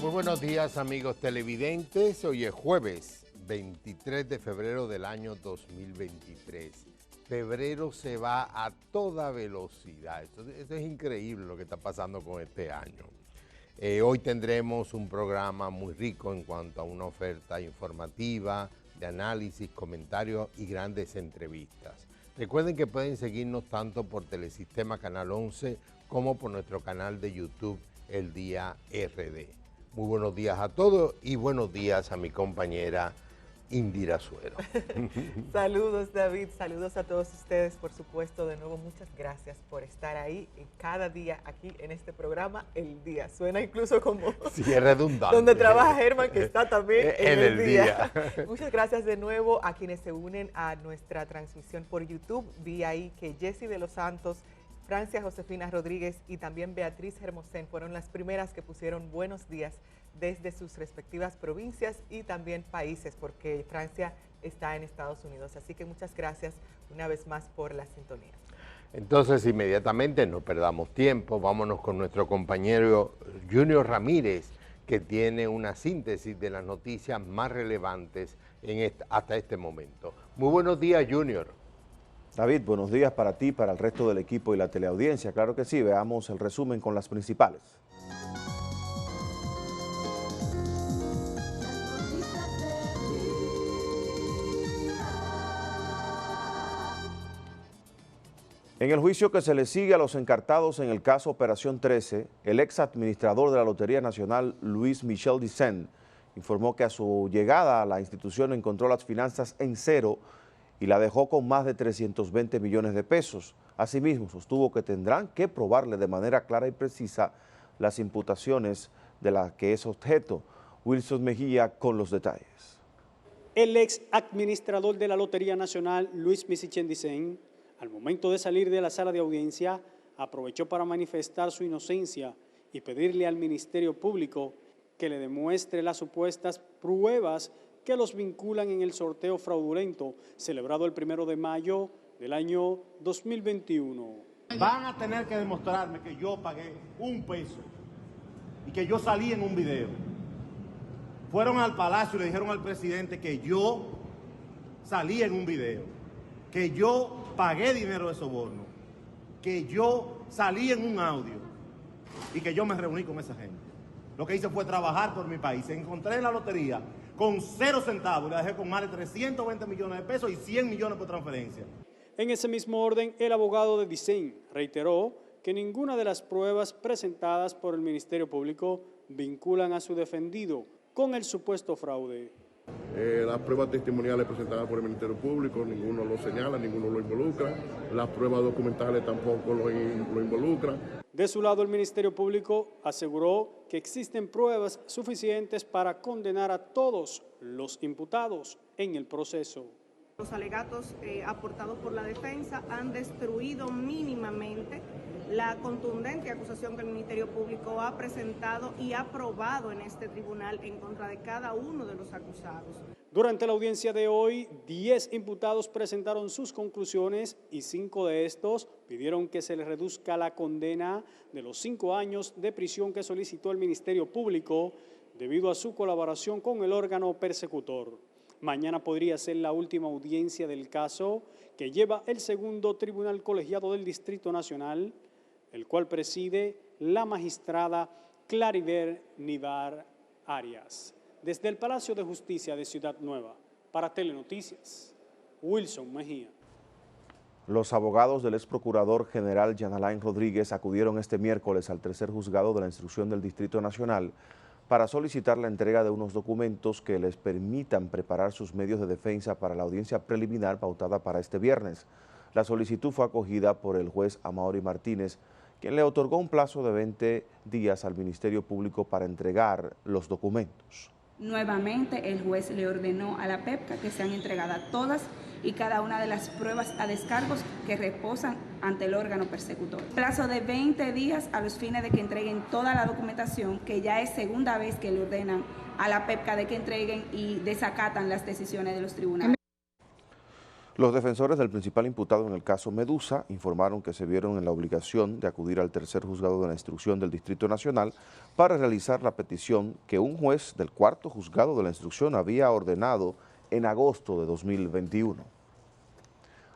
Muy buenos días, amigos televidentes. Hoy es jueves 23 de febrero del año 2023. Febrero se va a toda velocidad. Esto es increíble lo que está pasando con este año. Hoy tendremos un programa muy rico en cuanto a una oferta informativa, de análisis, comentarios y grandes entrevistas. Recuerden que pueden seguirnos tanto por Telesistema Canal 11 como por nuestro canal de YouTube El Día RD. Muy buenos días a todos y buenos días a mi compañera Indira Suero. Saludos, David, saludos a todos ustedes, por supuesto. De nuevo, muchas gracias por estar ahí cada día aquí en este programa, El Día. Suena incluso como... Sí, es redundante. Donde trabaja Germán, que está también en el día. día. Muchas gracias de nuevo a quienes se unen a nuestra transmisión por YouTube. Vi ahí que Jessy de los Santos, Francia Josefina Rodríguez y también Beatriz Hermosén fueron las primeras que pusieron buenos días desde sus respectivas provincias y también países, porque Francia está en Estados Unidos. Así que muchas gracias una vez más por la sintonía. Entonces, inmediatamente, no perdamos tiempo, vámonos con nuestro compañero Junior Ramírez, que tiene una síntesis de las noticias más relevantes hasta este momento. Muy buenos días, Junior. David, buenos días para ti, para el resto del equipo y la teleaudiencia. Claro que sí, veamos el resumen con las principales. En el juicio que se le sigue a los encartados en el caso Operación 13, el ex administrador de la Lotería Nacional, Luis Michel Dicen, informó que a su llegada a la institución encontró las finanzas en cero y la dejó con más de 320 millones de pesos. Asimismo, sostuvo que tendrán que probarle de manera clara y precisa las imputaciones de las que es objeto. Wilson Mejía con los detalles. El ex administrador de la Lotería Nacional, Luis Michel Dicen, al momento de salir de la sala de audiencia, aprovechó para manifestar su inocencia y pedirle al Ministerio Público que le demuestre las supuestas pruebas que los vinculan en el sorteo fraudulento celebrado el 1 de mayo del año 2021. Van a tener que demostrarme que yo pagué $1 y que yo salí en un video. Fueron al Palacio y le dijeron al presidente que yo salí en un video, que yo pagué dinero de soborno, que yo salí en un audio y que yo me reuní con esa gente. Lo que hice fue trabajar por mi país. Encontré en la lotería con 0 centavos y la dejé con más de 320 millones de pesos y 100 millones por transferencia. En ese mismo orden, el abogado de Dicen reiteró que ninguna de las pruebas presentadas por el Ministerio Público vinculan a su defendido con el supuesto fraude. Las pruebas testimoniales presentadas por el Ministerio Público, ninguno lo señala, ninguno lo involucra. Las pruebas documentales tampoco lo involucran. De su lado, el Ministerio Público aseguró que existen pruebas suficientes para condenar a todos los imputados en el proceso. Los alegatos aportados por la defensa han destruido mínimamente la contundente acusación que el Ministerio Público ha presentado y aprobado en este tribunal en contra de cada uno de los acusados. Durante la audiencia de hoy, 10 imputados presentaron sus conclusiones y 5 de estos pidieron que se les reduzca la condena de los 5 años de prisión que solicitó el Ministerio Público debido a su colaboración con el órgano persecutor. Mañana podría ser la última audiencia del caso que lleva el segundo tribunal colegiado del Distrito Nacional, el cual preside la magistrada Claribel Nivar Arias. Desde el Palacio de Justicia de Ciudad Nueva, para Telenoticias, Wilson Mejía. Los abogados del ex procurador general Jean Alain Rodríguez acudieron este miércoles al tercer juzgado de la instrucción del Distrito Nacional para solicitar la entrega de unos documentos que les permitan preparar sus medios de defensa para la audiencia preliminar pautada para este viernes. La solicitud fue acogida por el juez Amaury Martínez, quien le otorgó un plazo de 20 días al Ministerio Público para entregar los documentos. Nuevamente, el juez le ordenó a la PEPCA que sean entregadas todas y cada una de las pruebas a descargos que reposan ante el órgano persecutor. Plazo de 20 días a los fines de que entreguen toda la documentación, que ya es segunda vez que le ordenan a la PEPCA de que entreguen y desacatan las decisiones de los tribunales. Los defensores del principal imputado en el caso Medusa informaron que se vieron en la obligación de acudir al tercer juzgado de la instrucción del Distrito Nacional para realizar la petición que un juez del cuarto juzgado de la instrucción había ordenado en agosto de 2021.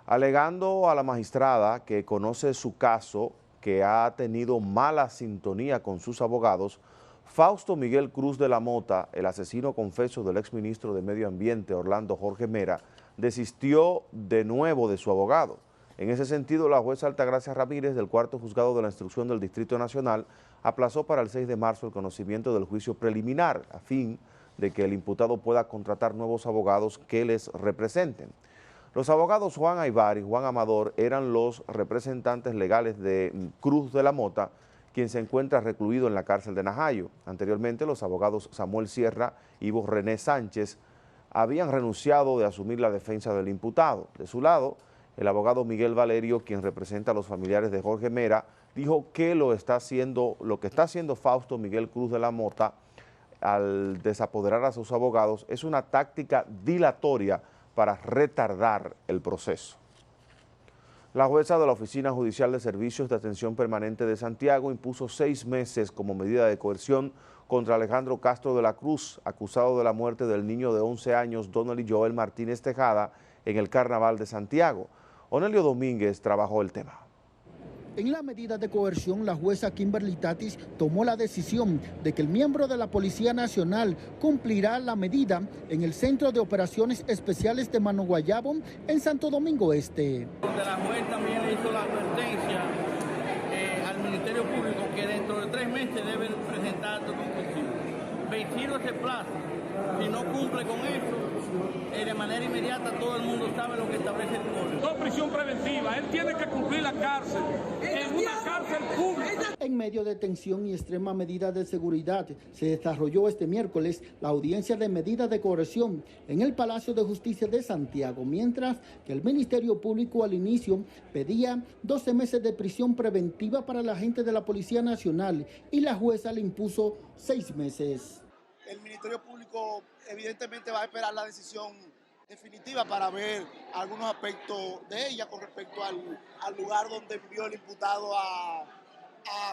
Alegando a la magistrada que conoce su caso, que ha tenido mala sintonía con sus abogados, Fausto Miguel Cruz de la Mota, el asesino confeso del exministro de Medio Ambiente Orlando Jorge Mera, desistió de nuevo de su abogado. En ese sentido, la jueza Altagracia Ramírez del cuarto juzgado de la instrucción del Distrito Nacional aplazó para el 6 de marzo el conocimiento del juicio preliminar a fin de que el imputado pueda contratar nuevos abogados que les representen. Los abogados Juan Aybar y Juan Amador eran los representantes legales de Cruz de la Mota, quien se encuentra recluido en la cárcel de Najayo. Anteriormente, los abogados Samuel Sierra y Ivo René Sánchez habían renunciado de asumir la defensa del imputado. De su lado, el abogado Miguel Valerio, quien representa a los familiares de Jorge Mera, dijo que lo que está haciendo Fausto Miguel Cruz de la Mota al desapoderar a sus abogados es una táctica dilatoria para retardar el proceso. La jueza de la Oficina Judicial de Servicios de Atención Permanente de Santiago impuso 6 meses como medida de coerción contra Alejandro Castro de la Cruz, acusado de la muerte del niño de 11 años, Donnelly Joel Martínez Tejada, en el Carnaval de Santiago. Onelio Domínguez trabajó el tema. En la medida de coerción, la jueza Kimberly Tatis tomó la decisión de que el miembro de la Policía Nacional cumplirá la medida en el Centro de Operaciones Especiales de Mano Guayabo en Santo Domingo Este. La juez también le hizo la advertencia al Ministerio Público que dentro de 3 meses debe presentar su conclusión. Vencido ese plazo, si no cumple con eso, de manera inmediata todo el mundo sabe lo que establece el código. No prisión preventiva, él tiene que cumplir la cárcel, en una cárcel pública. En medio de tensión y extrema medida de seguridad, se desarrolló este miércoles la audiencia de medida de coerción en el Palacio de Justicia de Santiago, mientras que el Ministerio Público al inicio pedía 12 meses de prisión preventiva para la agente de la Policía Nacional y la jueza le impuso 6 meses. El Ministerio Público evidentemente va a esperar la decisión definitiva para ver algunos aspectos de ella con respecto al lugar donde envió el imputado a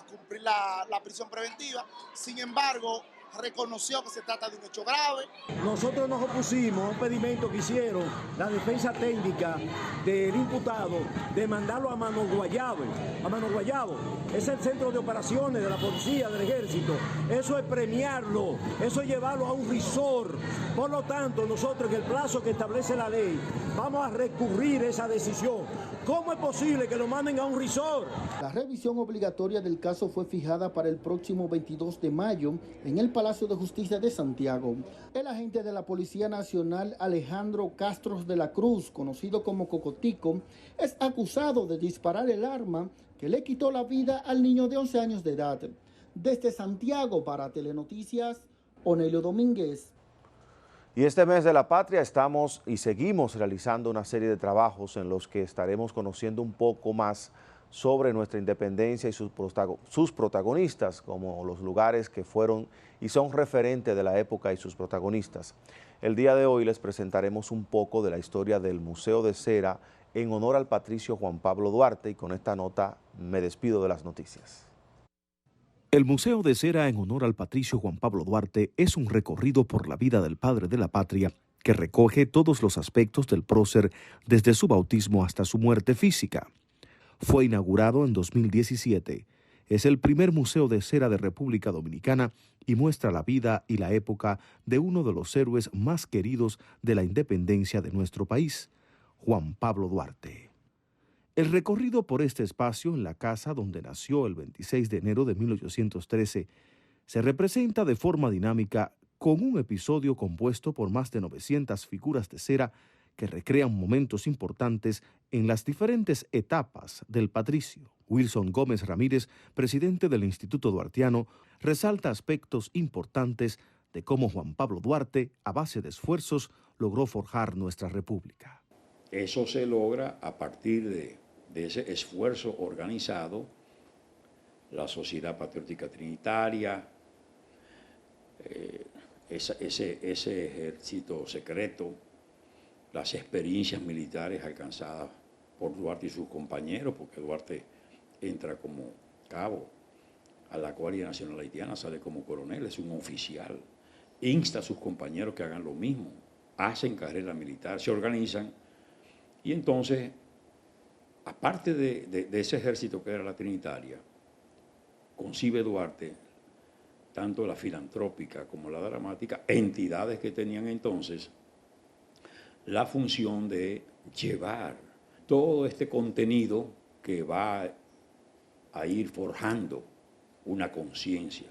cumplir la prisión preventiva. Sin embargo, reconoció que se trata de un hecho grave. Nosotros nos opusimos a un pedimento que hicieron la defensa técnica del imputado de mandarlo a Mano Guayabo. Es el centro de operaciones de la policía, del ejército. Eso es premiarlo, eso es llevarlo a un resort. Por lo tanto, nosotros en el plazo que establece la ley vamos a recurrir esa decisión. ¿Cómo es posible que lo manden a un resort? La revisión obligatoria del caso fue fijada para el próximo 22 de mayo en el Palacio de Justicia de Santiago. El agente de la Policía Nacional, Alejandro Castro de la Cruz, conocido como Cocotico, es acusado de disparar el arma que le quitó la vida al niño de 11 años de edad. Desde Santiago para Telenoticias, Onelio Domínguez. Y este mes de la patria estamos y seguimos realizando una serie de trabajos en los que estaremos conociendo un poco más sobre nuestra independencia y sus protagonistas, como los lugares que fueron y son referentes de la época y sus protagonistas. El día de hoy les presentaremos un poco de la historia del Museo de Cera en honor al patricio Juan Pablo Duarte, y con esta nota me despido de las noticias. El Museo de Cera en honor al patricio Juan Pablo Duarte es un recorrido por la vida del padre de la patria que recoge todos los aspectos del prócer desde su bautismo hasta su muerte física. Fue inaugurado en 2017. Es el primer museo de cera de República Dominicana y muestra la vida y la época de uno de los héroes más queridos de la independencia de nuestro país, Juan Pablo Duarte. El recorrido por este espacio en la casa donde nació el 26 de enero de 1813 se representa de forma dinámica con un episodio compuesto por más de 900 figuras de cera que recrean momentos importantes en las diferentes etapas del patricio. Wilson Gómez Ramírez, presidente del Instituto Duartiano, resalta aspectos importantes de cómo Juan Pablo Duarte, a base de esfuerzos, logró forjar nuestra república. Eso se logra a partir de ese esfuerzo organizado, la Sociedad Patriótica Trinitaria, ese ejército secreto las experiencias militares alcanzadas por Duarte y sus compañeros, porque Duarte entra como cabo a la Guardia Nacional Haitiana, sale como coronel, es un oficial, insta a sus compañeros que hagan lo mismo, hacen carrera militar, se organizan, y entonces, aparte de ese ejército que era la Trinitaria, concibe Duarte tanto la filantrópica como la dramática, entidades que tenían entonces la función de llevar todo este contenido que va a ir forjando una conciencia.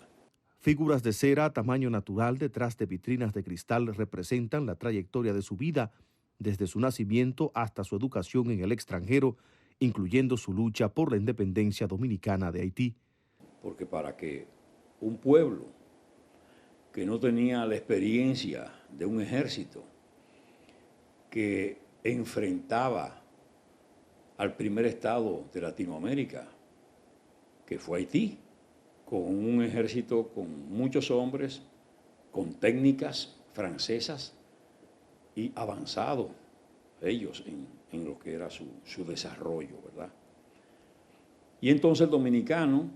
Figuras de cera a tamaño natural detrás de vitrinas de cristal representan la trayectoria de su vida, desde su nacimiento hasta su educación en el extranjero, incluyendo su lucha por la independencia dominicana de Haití. Porque para que un pueblo que no tenía la experiencia de un ejército, que enfrentaba al primer estado de Latinoamérica, que fue Haití, con un ejército con muchos hombres, con técnicas francesas y avanzado ellos en lo que era su desarrollo, ¿verdad? Y entonces el dominicano,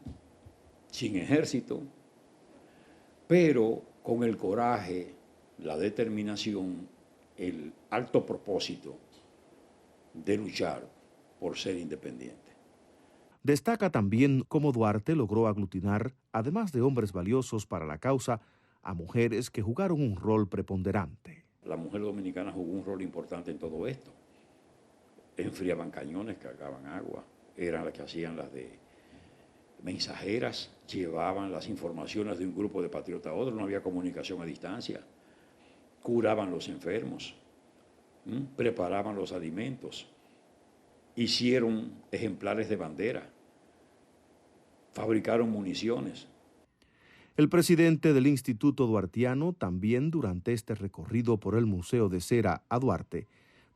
sin ejército, pero con el coraje, la determinación, el alto propósito de luchar por ser independiente. Destaca también cómo Duarte logró aglutinar, además de hombres valiosos para la causa, a mujeres que jugaron un rol preponderante. La mujer dominicana jugó un rol importante en todo esto. Enfriaban cañones, cargaban agua, eran las que hacían las de mensajeras, llevaban las informaciones de un grupo de patriotas a otro, no había comunicación a distancia, curaban los enfermos, preparaban los alimentos, hicieron ejemplares de bandera, fabricaron municiones. El presidente del Instituto Duartiano, también durante este recorrido por el Museo de Cera a Duarte,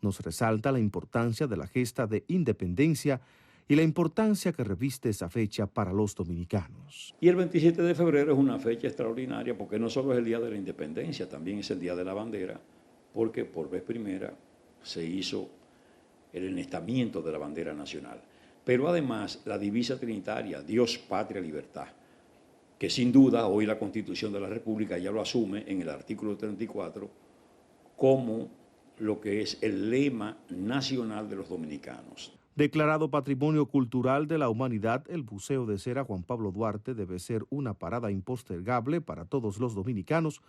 nos resalta la importancia de la gesta de independencia y la importancia que reviste esa fecha para los dominicanos. Y el 27 de febrero es una fecha extraordinaria porque no solo es el Día de la Independencia, también es el Día de la Bandera, porque por vez primera se hizo el enestamiento de la bandera nacional. Pero además la divisa trinitaria, Dios, Patria, Libertad, que sin duda hoy la Constitución de la República ya lo asume en el artículo 34 como lo que es el lema nacional de los dominicanos. Declarado Patrimonio Cultural de la Humanidad, el Museo de Cera Juan Pablo Duarte debe ser una parada impostergable para todos los dominicanos.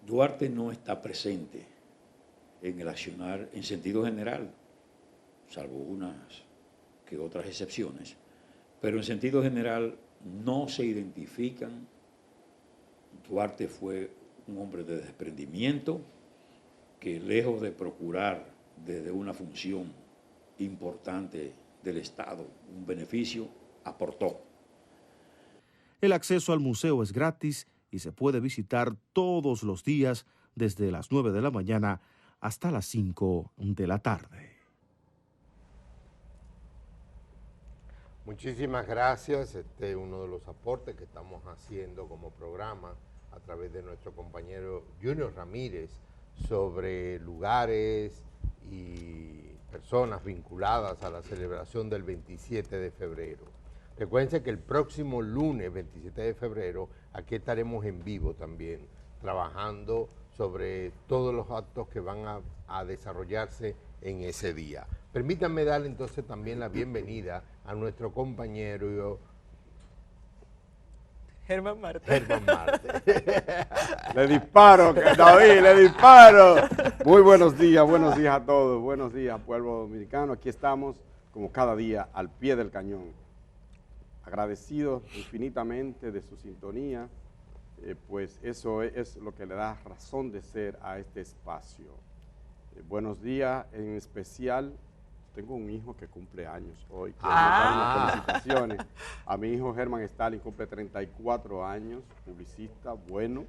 Duarte no está presente en el accionar en sentido general, salvo unas que otras excepciones, pero en sentido general no se identifican. Duarte fue un hombre de desprendimiento que, lejos de procurar desde una función importante del Estado un beneficio, aportó. El acceso al museo es gratis y se puede visitar todos los días desde las 9 de la mañana hasta las 5 de la tarde. Muchísimas gracias. Este es uno de los aportes que estamos haciendo como programa a través de nuestro compañero Junior Ramírez sobre lugares y personas vinculadas a la celebración del 27 de febrero. Recuerden que el próximo lunes 27 de febrero aquí estaremos en vivo también, trabajando sobre todos los actos que van a desarrollarse en ese día. Permítanme darle entonces también la bienvenida a nuestro compañero Germán Marte. Germán Marte. Le disparo, David, le disparo. Muy buenos días a todos. Buenos días, pueblo dominicano. Aquí estamos, como cada día, al pie del cañón. Agradecidos infinitamente de su sintonía, pues eso es lo que le da razón de ser a este espacio. Buenos días, en especial, tengo un hijo que cumple años hoy. Quiero dar unas felicitaciones. A mi hijo Germán Stalin cumple 34 años, publicista bueno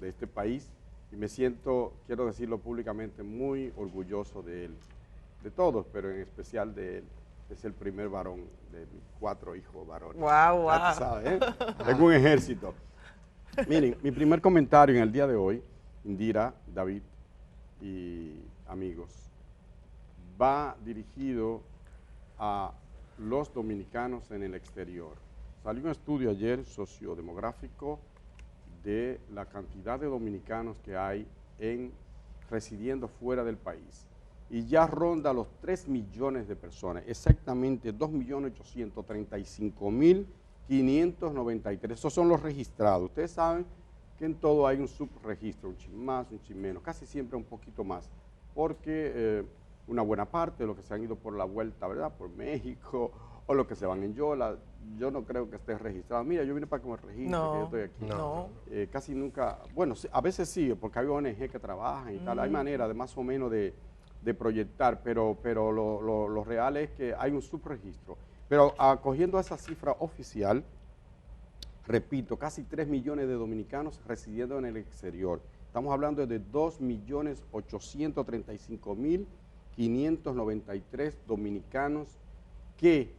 de este país, y me siento, quiero decirlo públicamente, muy orgulloso de él, de todos, pero en especial de él. Es el primer varón de mis 4 hijos varones. Wow, wow. Ya tú sabes, ¿eh? Tengo un ejército. Miren, mi primer comentario en el día de hoy, Indira, David y amigos, va dirigido a los dominicanos en el exterior. Salió un estudio ayer sociodemográfico de la cantidad de dominicanos que hay residiendo fuera del país. Y ya ronda los 3 millones de personas, exactamente 2.835.593. Esos son los registrados. Ustedes saben que en todo hay un subregistro, un chin más, un chin menos, casi siempre un poquito más, porque una buena parte de los que se han ido por la vuelta, ¿verdad?, por México, o los que se van en Yola, yo no creo que esté registrado. Mira, yo vine para que me registre, que yo estoy aquí. No. Casi nunca, bueno, a veces sí, porque hay ONG que trabajan y tal, hay manera de más o menos de proyectar, pero lo real es que hay un subregistro. Pero acogiendo a esa cifra oficial, repito, casi 3 millones de dominicanos residiendo en el exterior. Estamos hablando de 2.835.593 dominicanos que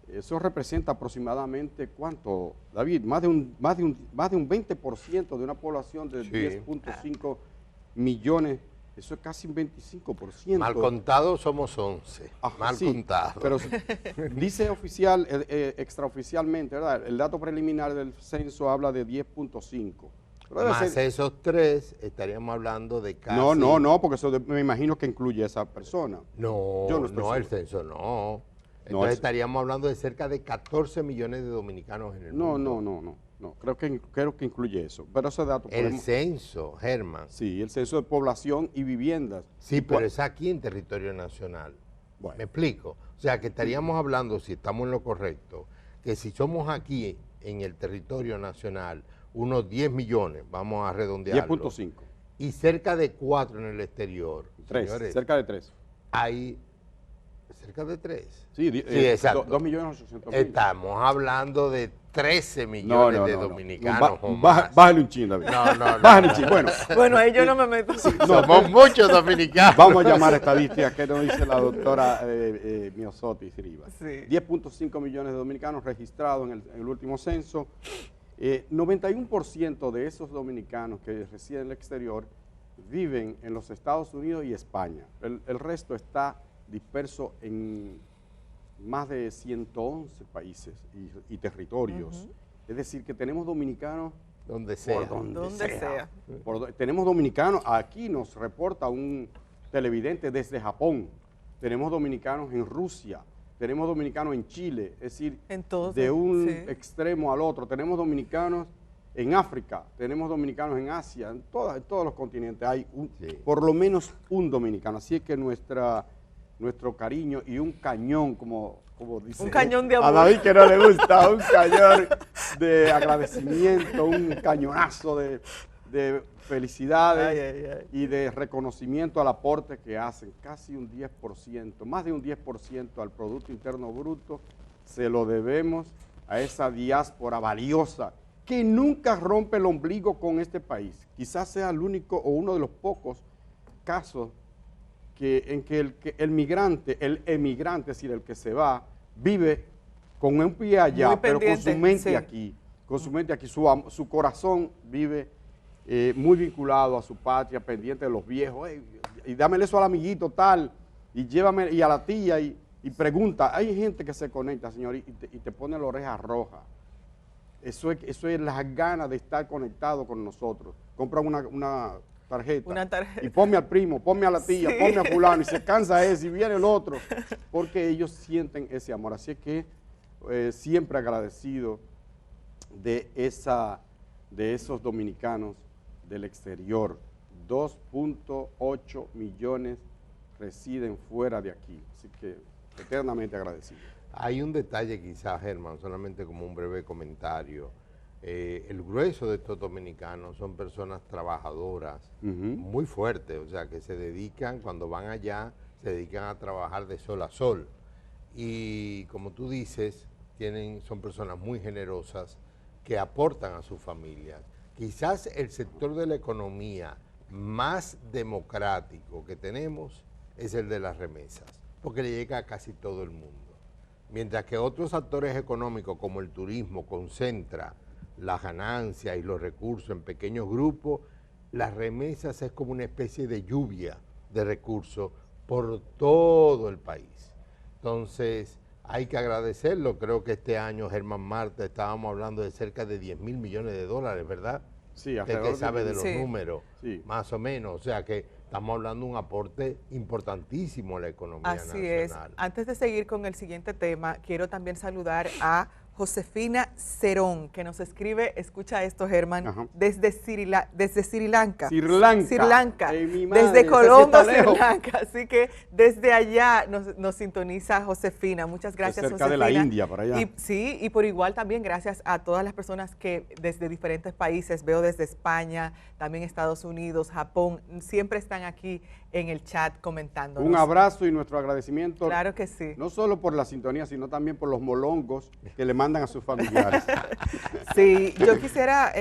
eso representa aproximadamente, ¿cuánto, David? Más de un 20% de una población de 10.5 millones. Eso es casi un 25%. Mal contados somos 11. Mal contados. Pero dice oficial, extraoficialmente, ¿verdad? El dato preliminar del censo habla de 10.5. Más esos 3, estaríamos hablando de casi... No, porque eso me imagino que incluye a esa persona. No, yo no estoy seguro. El censo no. Entonces estaríamos hablando de cerca de 14 millones de dominicanos en el mundo. No, creo que incluye eso. Pero ese dato... Censo, Germán. Sí, el censo de población y viviendas. Sí, pero es aquí en territorio nacional. Bueno. ¿Me explico? O sea, que estaríamos hablando, si estamos en lo correcto, que si somos aquí en el territorio nacional, unos 10 millones, vamos a redondearlo. 10.5. Y cerca de 4 en el exterior. 3, señores, cerca de 3. Hay cerca de 3. Sí, exacto. 2.800.000. Estamos hablando de 13 millones de dominicanos. Bájale un chin, David. Bájale un chin. Bueno, ahí yo no me meto. Somos muchos dominicanos. Vamos a llamar a estadísticas que nos dice la doctora Miosotis Rivas. Sí. 10.5 millones de dominicanos registrados en el último censo. 91% de esos dominicanos que residen en el exterior viven en los Estados Unidos y España. El resto está disperso en más de 111 países y territorios. Es decir, que tenemos dominicanos donde sea. Donde sea. Tenemos dominicanos, aquí nos reporta un televidente desde Japón, tenemos dominicanos en Rusia, tenemos dominicanos en Chile, es decir, de un extremo al otro, tenemos dominicanos en África, tenemos dominicanos en Asia, en todos los continentes hay por lo menos un dominicano, así es que nuestro cariño y un cañón, como dice un cañón de amor. A David que no le gusta, un cañón de agradecimiento, un cañonazo de felicidades y de reconocimiento al aporte que hacen, casi un 10%, más de un 10% al Producto Interno Bruto, se lo debemos a esa diáspora valiosa que nunca rompe el ombligo con este país. Quizás sea el único o uno de los pocos casos en que el emigrante, es decir, el que se va, vive con un pie allá, pero con su mente aquí, su corazón vive muy vinculado a su patria, pendiente de los viejos, y dámele eso al amiguito tal, y llévame, y a la tía, y pregunta. Hay gente que se conecta, señor, y te pone la oreja roja. Eso es las ganas de estar conectado con nosotros. Compra una tarjeta. Y ponme al primo, ponme a la tía, ponme a fulano, y se cansa ese, y viene el otro, porque ellos sienten ese amor. Así es que siempre agradecido de esos dominicanos del exterior. 2.8 millones residen fuera de aquí, así que eternamente agradecido. Hay un detalle quizás, Germán, solamente como un breve comentario. El grueso de estos dominicanos son personas trabajadoras, muy fuertes, o sea, que se dedican, cuando van allá, se dedican a trabajar de sol a sol. Y como tú dices, son personas muy generosas que aportan a sus familias. Quizás el sector de la economía más democrático que tenemos es el de las remesas, porque le llega a casi todo el mundo. Mientras que otros actores económicos como el turismo concentra las ganancias y los recursos en pequeños grupos, las remesas es como una especie de lluvia de recursos por todo el país. Entonces, hay que agradecerlo. Creo que este año, Germán Marte, estábamos hablando de cerca de 10.000 millones de dólares, ¿verdad? Sí, Usted que sabe de los sí. números, Sí. más o menos. O sea que estamos hablando de un aporte importantísimo a la economía Así nacional. es. Antes de seguir con el siguiente tema, quiero también saludar a Josefina Cerón, que nos escribe, escucha esto, Germán, Ajá. desde Sri Lanka. Sri Lanka. Sri Lanka. Ay, mi madre, Desde esa sí Colombo, está Sri lejos. Lanka. Así que desde allá nos sintoniza Josefina. Muchas gracias, cerca Josefina. de la India, por allá. Y, sí, y por igual también gracias a todas las personas que desde diferentes países, veo desde España, también Estados Unidos, Japón, siempre están aquí en el chat comentando. Un abrazo y nuestro agradecimiento. Claro que sí. No solo por la sintonía, sino también por los molongos que le mandan a sus familiares. Sí, yo quisiera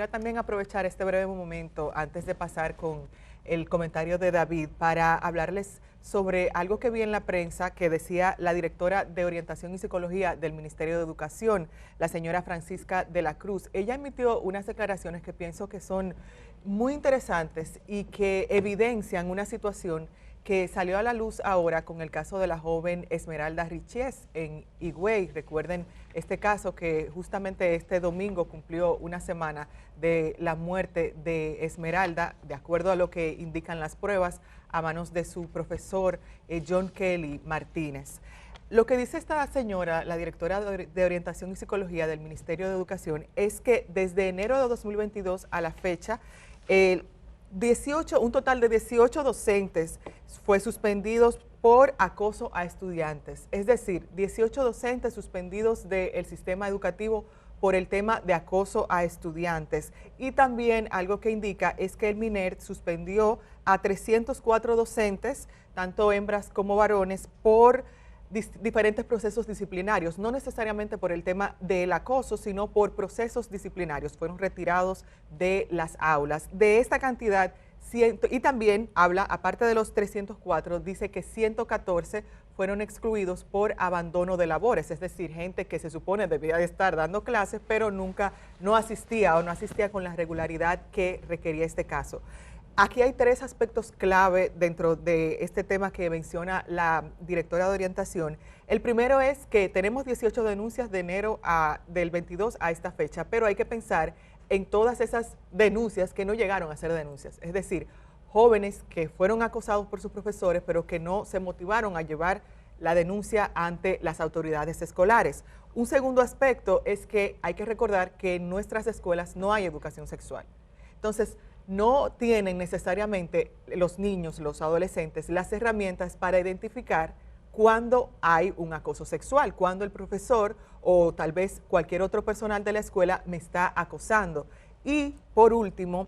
también aprovechar este breve momento antes de pasar con el comentario de David para hablarles sobre algo que vi en la prensa que decía la directora de Orientación y Psicología del Ministerio de Educación, la señora Francisca de la Cruz. Ella emitió unas declaraciones que pienso que son muy interesantes y que evidencian una situación que salió a la luz ahora con el caso de la joven Esmeralda Richies en Higüey. Recuerden este caso que justamente este domingo cumplió una semana de la muerte de Esmeralda, de acuerdo a lo que indican las pruebas, a manos de su profesor John Kelly Martínez. Lo que dice esta señora, la directora de Orientación y Psicología del Ministerio de Educación, es que desde enero de 2022 a la fecha, un total de 18 docentes fue suspendidos por acoso a estudiantes. Es decir, 18 docentes suspendidos del sistema educativo por el tema de acoso a estudiantes. Y también algo que indica es que el MINER suspendió a 304 docentes, tanto hembras como varones, por diferentes procesos disciplinarios, no necesariamente por el tema del acoso, sino por procesos disciplinarios. Fueron retirados de las aulas. De esta cantidad, y también habla, aparte de los 304, dice que 114 fueron excluidos por abandono de labores, es decir, gente que se supone debía de estar dando clases, pero nunca no asistía con la regularidad que requería este caso. Aquí hay tres aspectos clave dentro de este tema que menciona la directora de orientación. El primero es que tenemos 18 denuncias de enero del 22 a esta fecha, pero hay que pensar en todas esas denuncias que no llegaron a ser denuncias. Es decir, jóvenes que fueron acosados por sus profesores, pero que no se motivaron a llevar la denuncia ante las autoridades escolares. Un segundo aspecto es que hay que recordar que en nuestras escuelas no hay educación sexual. Entonces, no tienen necesariamente los niños, los adolescentes, las herramientas para identificar cuando hay un acoso sexual, cuando el profesor o tal vez cualquier otro personal de la escuela me está acosando. Y por último,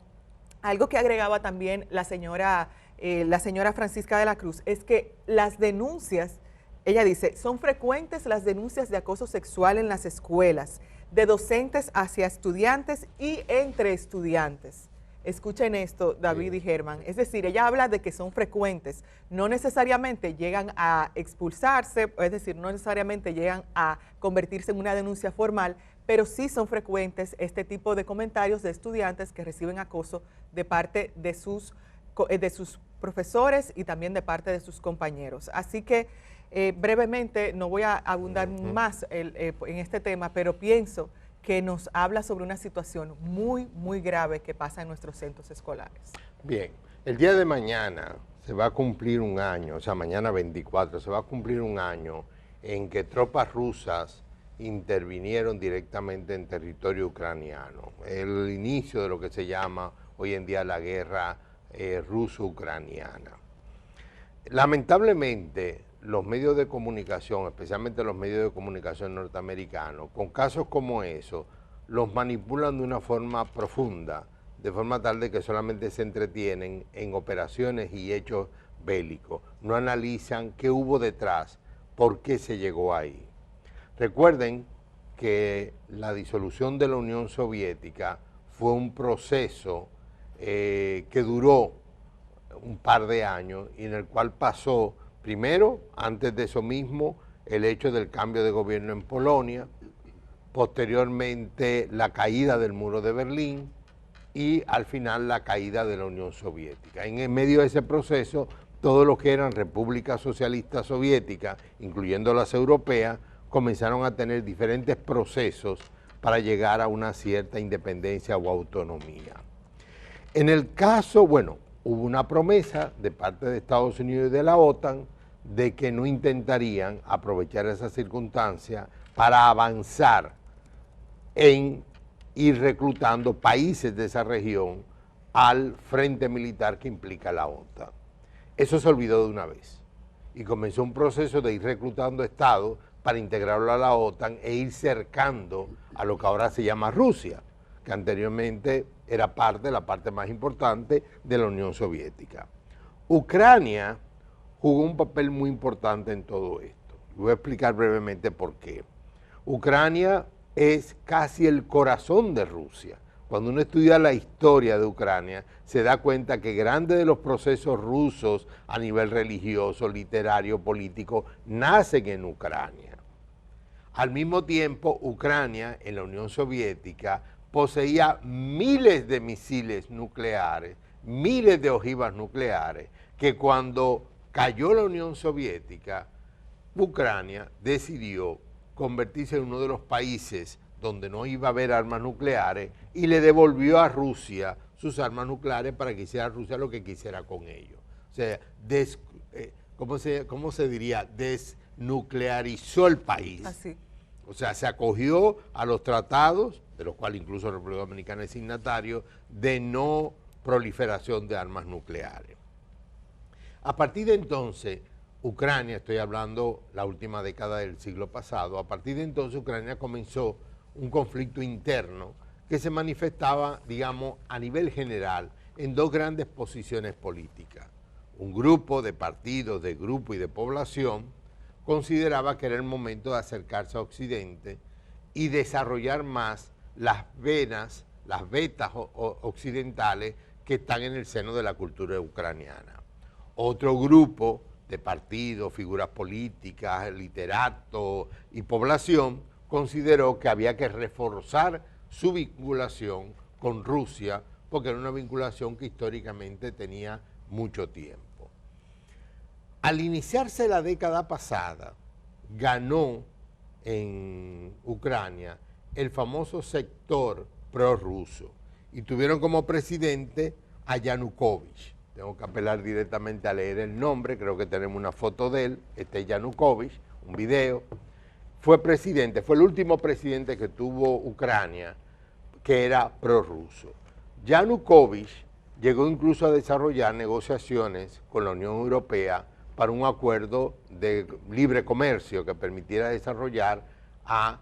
algo que agregaba también la señora Francisca de la Cruz es que las denuncias, ella dice, son frecuentes las denuncias de acoso sexual en las escuelas, de docentes hacia estudiantes y entre estudiantes. Escuchen esto, David y Germán. Es decir, ella habla de que son frecuentes, no necesariamente llegan a expulsarse, es decir, no necesariamente llegan a convertirse en una denuncia formal, pero sí son frecuentes este tipo de comentarios de estudiantes que reciben acoso de parte de sus profesores y también de parte de sus compañeros. Así que brevemente, no voy a abundar más en este tema, pero pienso que nos habla sobre una situación muy, muy grave que pasa en nuestros centros escolares. Bien, el día de mañana se va a cumplir un año, o sea, mañana 24, se va a cumplir un año en que tropas rusas intervinieron directamente en territorio ucraniano. El inicio de lo que se llama hoy en día la guerra ruso-ucraniana. Lamentablemente, los medios de comunicación, especialmente los medios de comunicación norteamericanos, con casos como esos, los manipulan de una forma profunda, de forma tal de que solamente se entretienen en operaciones y hechos bélicos. No analizan qué hubo detrás, por qué se llegó ahí. Recuerden que la disolución de la Unión Soviética fue un proceso que duró un par de años y en el cual pasó, primero, antes de eso mismo, el hecho del cambio de gobierno en Polonia, posteriormente la caída del muro de Berlín y al final la caída de la Unión Soviética. En el medio de ese proceso todos los que eran repúblicas socialistas soviéticas, incluyendo las europeas, comenzaron a tener diferentes procesos para llegar a una cierta independencia o autonomía. En el caso, bueno, hubo una promesa de parte de Estados Unidos y de la OTAN de que no intentarían aprovechar esa circunstancia para avanzar en ir reclutando países de esa región al frente militar que implica la OTAN. Eso se olvidó de una vez y comenzó un proceso de ir reclutando estados para integrarlo a la OTAN e ir cercando a lo que ahora se llama Rusia, que anteriormente era la parte más importante de la Unión Soviética. Ucrania jugó un papel muy importante en todo esto. Voy a explicar brevemente por qué. Ucrania es casi el corazón de Rusia. Cuando uno estudia la historia de Ucrania, se da cuenta que grandes de los procesos rusos a nivel religioso, literario, político, nacen en Ucrania. Al mismo tiempo, Ucrania, en la Unión Soviética, poseía miles de misiles nucleares, miles de ojivas nucleares, que cuando cayó la Unión Soviética, Ucrania decidió convertirse en uno de los países donde no iba a haber armas nucleares y le devolvió a Rusia sus armas nucleares para que hiciera Rusia lo que quisiera con ellos. O sea, ¿cómo se diría? Desnuclearizó el país. Así. O sea, se acogió a los tratados, de los cuales incluso la República Dominicana es signatario, de no proliferación de armas nucleares. A partir de entonces, Ucrania, estoy hablando la última década del siglo pasado, a partir de entonces Ucrania comenzó un conflicto interno que se manifestaba, digamos, a nivel general en dos grandes posiciones políticas. Un grupo de partidos, de grupo y de población consideraba que era el momento de acercarse a Occidente y desarrollar más las vetas occidentales que están en el seno de la cultura ucraniana. Otro grupo de partidos, figuras políticas, literatos y población consideró que había que reforzar su vinculación con Rusia porque era una vinculación que históricamente tenía mucho tiempo. Al iniciarse la década pasada, ganó en Ucrania el famoso sector prorruso y tuvieron como presidente a Yanukovych. Tengo que apelar directamente a leer el nombre, creo que tenemos una foto de él, este es Yanukovych, un video. Fue presidente, fue el último presidente que tuvo Ucrania que era prorruso. Yanukovych llegó incluso a desarrollar negociaciones con la Unión Europea para un acuerdo de libre comercio que permitiera desarrollar a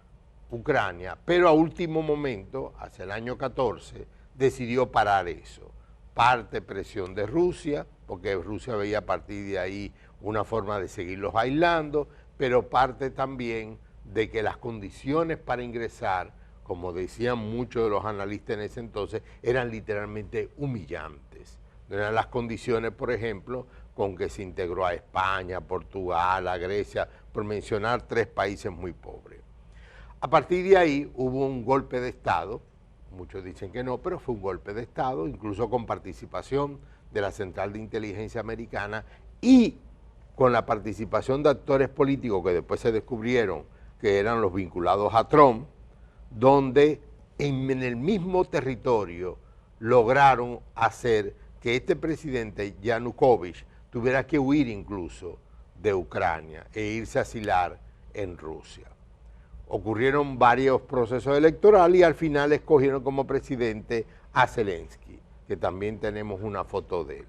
Ucrania, pero a último momento, hacia el año 14, decidió parar eso. Parte presión de Rusia, porque Rusia veía a partir de ahí una forma de seguirlos aislando, pero parte también de que las condiciones para ingresar, como decían muchos de los analistas en ese entonces, eran literalmente humillantes. No eran las condiciones, por ejemplo, con que se integró a España, a Portugal, a Grecia, por mencionar 3 países muy pobres. A partir de ahí hubo un golpe de Estado, muchos dicen que no, pero fue un golpe de Estado, incluso con participación de la Central de Inteligencia Americana y con la participación de actores políticos que después se descubrieron que eran los vinculados a Trump, donde en el mismo territorio lograron hacer que este presidente Yanukovych tuviera que huir incluso de Ucrania e irse a asilar en Rusia. Ocurrieron varios procesos electorales y al final escogieron como presidente a Zelensky, que también tenemos una foto de él.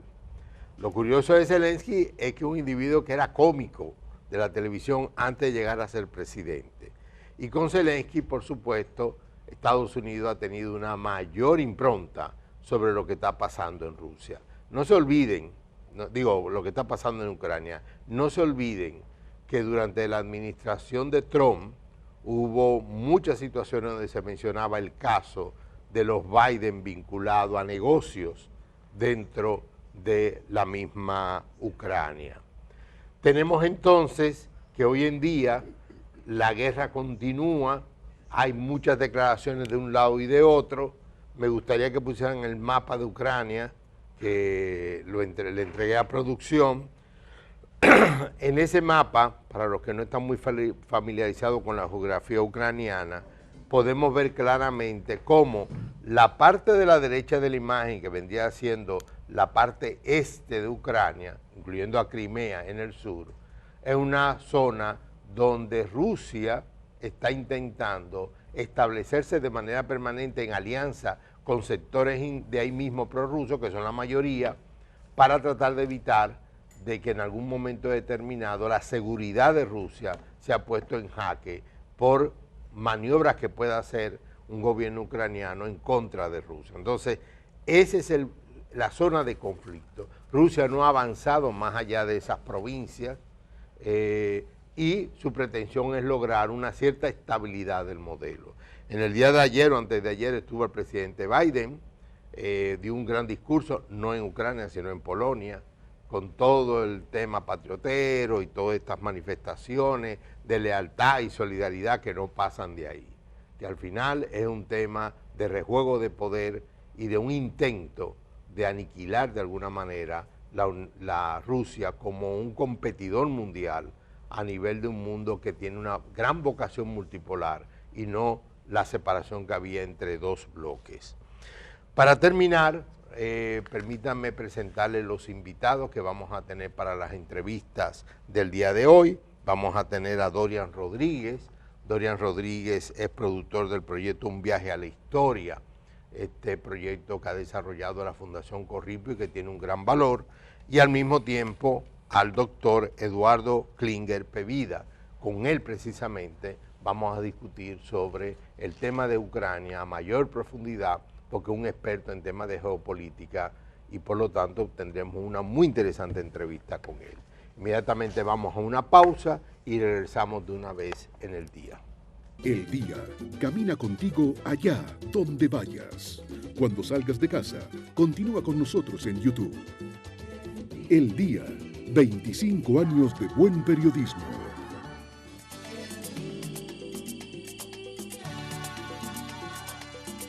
Lo curioso de Zelensky es que un individuo que era cómico de la televisión antes de llegar a ser presidente. Y con Zelensky, por supuesto, Estados Unidos ha tenido una mayor impronta sobre lo que está pasando en Rusia. No se olviden, lo que está pasando en Ucrania, no se olviden que durante la administración de Trump hubo muchas situaciones donde se mencionaba el caso de los Biden vinculados a negocios dentro de la misma Ucrania. Tenemos entonces que hoy en día la guerra continúa, hay muchas declaraciones de un lado y de otro. Me gustaría que pusieran el mapa de Ucrania, que le entregué a producción, En ese mapa, para los que no están muy familiarizados con la geografía ucraniana, podemos ver claramente cómo la parte de la derecha de la imagen, que vendría siendo la parte este de Ucrania, incluyendo a Crimea en el sur, es una zona donde Rusia está intentando establecerse de manera permanente en alianza con sectores de ahí mismo prorrusos, que son la mayoría, para tratar de evitar de que en algún momento determinado la seguridad de Rusia sea puesto en jaque por maniobras que pueda hacer un gobierno ucraniano en contra de Rusia. Entonces, esa es la zona de conflicto. Rusia no ha avanzado más allá de esas provincias y su pretensión es lograr una cierta estabilidad del modelo. En el día de ayer o antes de ayer estuvo el presidente Biden, dio un gran discurso, no en Ucrania, sino en Polonia, con todo el tema patriotero y todas estas manifestaciones de lealtad y solidaridad que no pasan de ahí, que al final es un tema de rejuego de poder y de un intento de aniquilar de alguna manera la Rusia como un competidor mundial a nivel de un mundo que tiene una gran vocación multipolar y no la separación que había entre dos bloques. Para terminar, permítanme presentarles los invitados que vamos a tener para las entrevistas del día de hoy. Vamos a tener a Dorian Rodríguez. Dorian Rodríguez es productor del proyecto Un Viaje a la Historia, este proyecto que ha desarrollado la Fundación Corripio y que tiene un gran valor, y al mismo tiempo al doctor Eduardo Klinger Pevida. Con él precisamente vamos a discutir sobre el tema de Ucrania a mayor profundidad, porque es un experto en temas de geopolítica y por lo tanto tendremos una muy interesante entrevista con él. Inmediatamente vamos a una pausa y regresamos de una vez en El Día. El Día camina contigo allá donde vayas. Cuando salgas de casa, continúa con nosotros en YouTube. El Día, 25 años de buen periodismo.